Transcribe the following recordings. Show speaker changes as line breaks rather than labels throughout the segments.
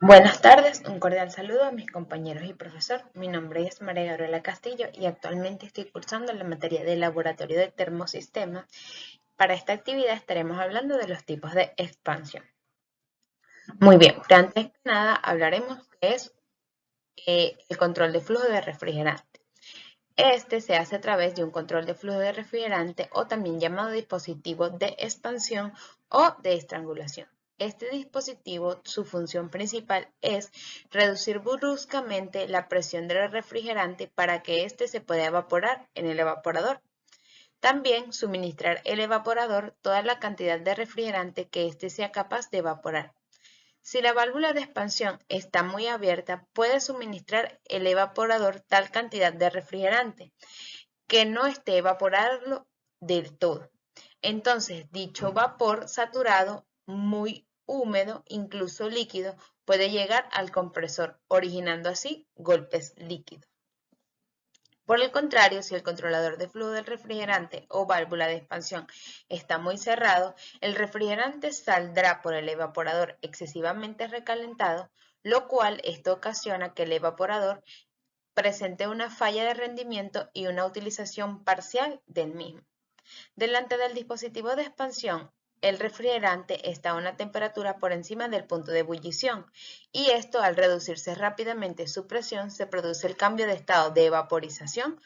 Buenas tardes, un cordial saludo a mis compañeros y profesor. Mi nombre es María Gabriela Castillo y actualmente estoy cursando la materia de Laboratorio de Termosistemas. Para esta actividad estaremos hablando de los tipos de expansión. Muy bien, pero antes que nada hablaremos de es el control de flujo de refrigerante. Este se hace a través de un control de flujo de refrigerante o también llamado dispositivo de expansión o de estrangulación. Este dispositivo, su función principal es reducir bruscamente la presión del refrigerante para que éste se pueda evaporar en el evaporador. También suministrar el evaporador toda la cantidad de refrigerante que éste sea capaz de evaporar. Si la válvula de expansión está muy abierta, puede suministrar el evaporador tal cantidad de refrigerante que no esté evaporado del todo. Entonces, dicho vapor saturado, muy húmedo, incluso líquido, puede llegar al compresor, originando así golpes líquidos. Por el contrario, si el controlador de flujo del refrigerante o válvula de expansión está muy cerrado, el refrigerante saldrá por el evaporador excesivamente recalentado, lo cual esto ocasiona que el evaporador presente una falla de rendimiento y una utilización parcial del mismo. Delante del dispositivo de expansión, el refrigerante está a una temperatura por encima del punto de ebullición y esto, al reducirse rápidamente su presión, se produce el cambio de estado de vaporización,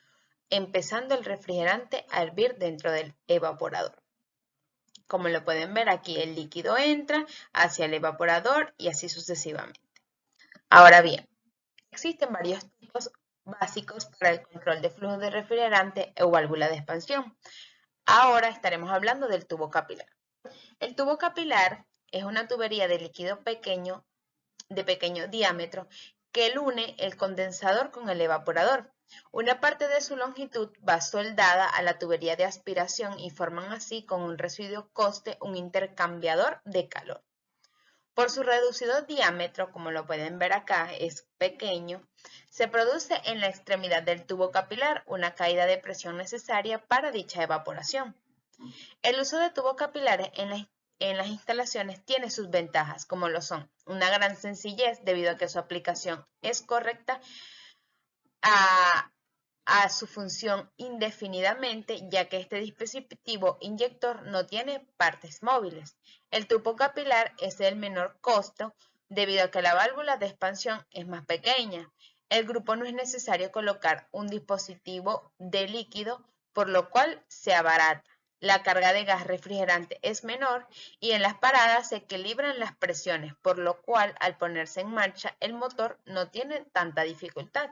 empezando el refrigerante a hervir dentro del evaporador. Como lo pueden ver aquí, el líquido entra hacia el evaporador y así sucesivamente. Ahora bien, existen varios tipos básicos para el control de flujo de refrigerante o válvula de expansión. Ahora estaremos hablando del tubo capilar. El tubo capilar es una tubería de líquido pequeño, de pequeño diámetro, que une el condensador con el evaporador. Una parte de su longitud va soldada a la tubería de aspiración y forman así con un residuo coste un intercambiador de calor. Por su reducido diámetro, como lo pueden ver acá, es pequeño, se produce en la extremidad del tubo capilar una caída de presión necesaria para dicha evaporación. El uso de tubos capilares en las instalaciones tiene sus ventajas, como lo son una gran sencillez debido a que su aplicación es correcta a, a su función indefinidamente, ya que este dispositivo inyector no tiene partes móviles. El tubo capilar es el menor costo debido a que la válvula de expansión es más pequeña. El grupo no es necesario colocar un dispositivo de líquido, por lo cual se abarata. La carga de gas refrigerante es menor y en las paradas se equilibran las presiones, por lo cual al ponerse en marcha el motor no tiene tanta dificultad.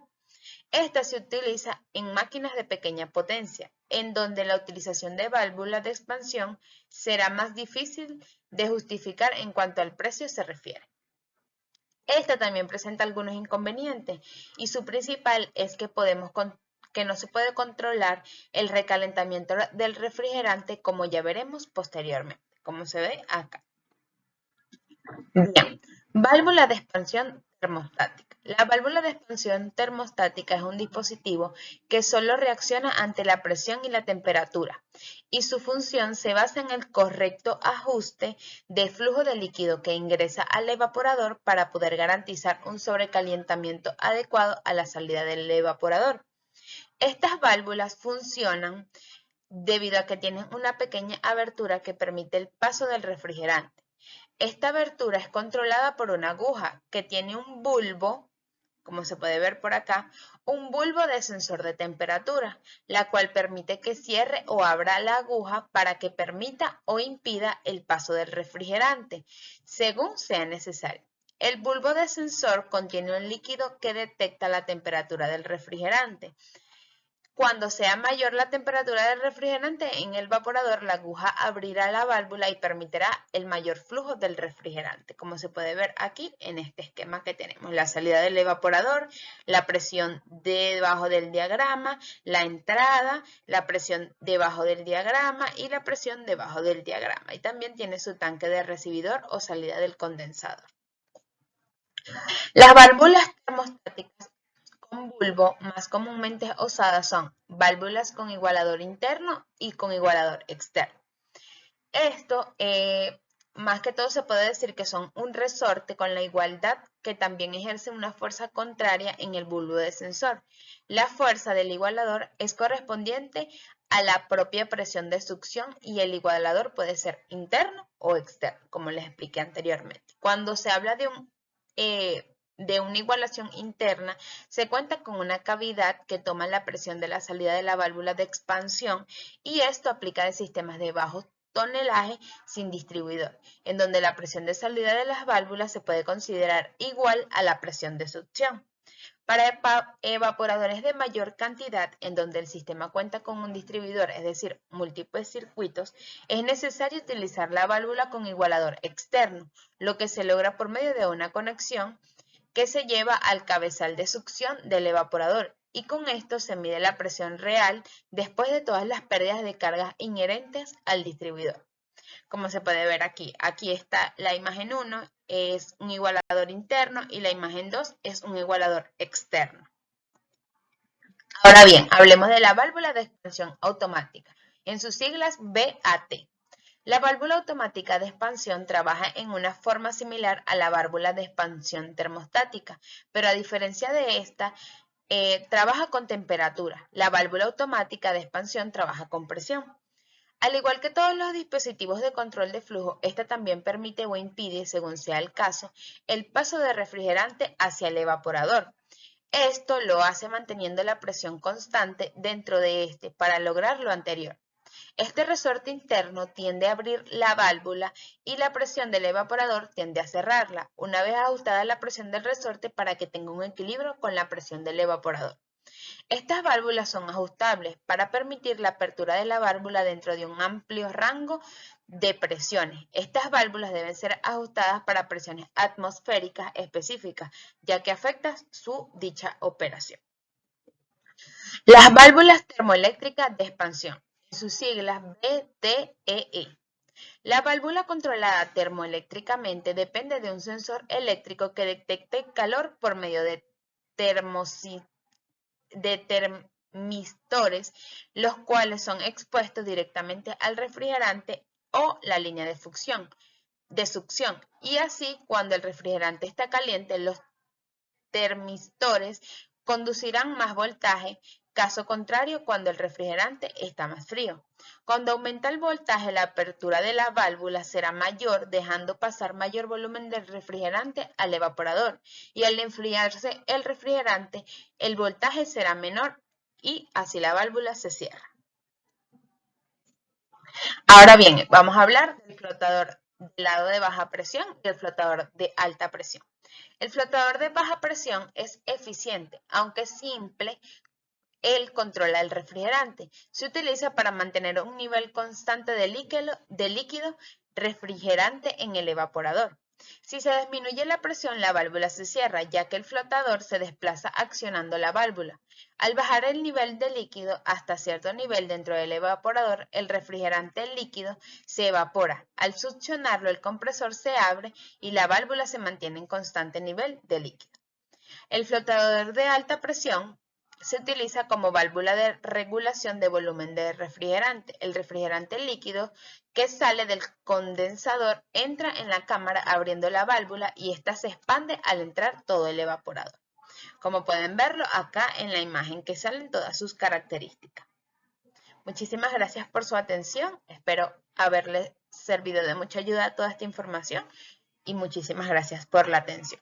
Esta se utiliza en máquinas de pequeña potencia, en donde la utilización de válvulas de expansión será más difícil de justificar en cuanto al precio se refiere. Esta también presenta algunos inconvenientes y su principal es que que no se puede controlar el recalentamiento del refrigerante, como ya veremos posteriormente, como se ve acá. Bien, válvula de expansión termostática. La válvula de expansión termostática es un dispositivo que solo reacciona ante la presión y la temperatura, y su función se basa en el correcto ajuste de flujo de líquido que ingresa al evaporador para poder garantizar un sobrecalentamiento adecuado a la salida del evaporador. Estas válvulas funcionan debido a que tienen una pequeña abertura que permite el paso del refrigerante. Esta abertura es controlada por una aguja que tiene un bulbo, como se puede ver por acá, un bulbo de sensor de temperatura, la cual permite que cierre o abra la aguja para que permita o impida el paso del refrigerante, según sea necesario. El bulbo de sensor contiene un líquido que detecta la temperatura del refrigerante. Cuando sea mayor la temperatura del refrigerante en el evaporador, la aguja abrirá la válvula y permitirá el mayor flujo del refrigerante, como se puede ver aquí en este esquema que tenemos. La salida del evaporador, la presión debajo del diagrama, la entrada, la presión debajo del diagrama y la presión debajo del diagrama. Y también tiene su tanque de recibidor o salida del condensador. Las válvulas termostáticas con bulbo más comúnmente usadas son válvulas con igualador interno y con igualador externo. Esto más que todo se puede decir que son un resorte con la igualdad que también ejerce una fuerza contraria en el bulbo de sensor. La fuerza del igualador es correspondiente a la propia presión de succión y el igualador puede ser interno o externo, como les expliqué anteriormente. Cuando se habla de una igualación interna, se cuenta con una cavidad que toma la presión de la salida de la válvula de expansión y esto aplica en sistemas de bajo tonelaje sin distribuidor, en donde la presión de salida de las válvulas se puede considerar igual a la presión de succión. Para evaporadores de mayor cantidad, en donde el sistema cuenta con un distribuidor, es decir, múltiples circuitos, es necesario utilizar la válvula con igualador externo, lo que se logra por medio de una conexión que se lleva al cabezal de succión del evaporador y con esto se mide la presión real después de todas las pérdidas de cargas inherentes al distribuidor. Como se puede ver aquí, aquí está la imagen 1, es un igualador interno y la imagen 2 es un igualador externo. Ahora bien, hablemos de la válvula de expansión automática, en sus siglas BAT. La válvula automática de expansión trabaja en una forma similar a la válvula de expansión termostática, pero a diferencia de esta, trabaja con temperatura. La válvula automática de expansión trabaja con presión. Al igual que todos los dispositivos de control de flujo, esta también permite o impide, según sea el caso, el paso de refrigerante hacia el evaporador. Esto lo hace manteniendo la presión constante dentro de este para lograr lo anterior. Este resorte interno tiende a abrir la válvula y la presión del evaporador tiende a cerrarla, una vez ajustada la presión del resorte para que tenga un equilibrio con la presión del evaporador. Estas válvulas son ajustables para permitir la apertura de la válvula dentro de un amplio rango de presiones. Estas válvulas deben ser ajustadas para presiones atmosféricas específicas, ya que afecta su dicha operación. Las válvulas termoeléctricas de expansión, en sus siglas VTEE. La válvula controlada termoeléctricamente depende de un sensor eléctrico que detecte calor por medio de termistores, los cuales son expuestos directamente al refrigerante o la línea de succión. Y así, cuando el refrigerante está caliente, los termistores conducirán más voltaje, caso contrario cuando el refrigerante está más frío. Cuando aumenta el voltaje, la apertura de la válvula será mayor, dejando pasar mayor volumen del refrigerante al evaporador, y al enfriarse el refrigerante, el voltaje será menor y así la válvula se cierra. Ahora bien, vamos a hablar del flotador del lado de baja presión y el flotador de alta presión. El flotador de baja presión es eficiente, aunque simple. Él controla el refrigerante. Se utiliza para mantener un nivel constante de líquido refrigerante en el evaporador. Si se disminuye la presión, la válvula se cierra, ya que el flotador se desplaza accionando la válvula. Al bajar el nivel de líquido hasta cierto nivel dentro del evaporador, el refrigerante líquido se evapora. Al succionarlo, el compresor se abre y la válvula se mantiene en constante nivel de líquido. El flotador de alta presión se utiliza como válvula de regulación de volumen de refrigerante. El refrigerante líquido que sale del condensador entra en la cámara abriendo la válvula y ésta se expande al entrar todo el evaporador. Como pueden verlo acá en la imagen que salen todas sus características. Muchísimas gracias por su atención. Espero haberles servido de mucha ayuda toda esta información y muchísimas gracias por la atención.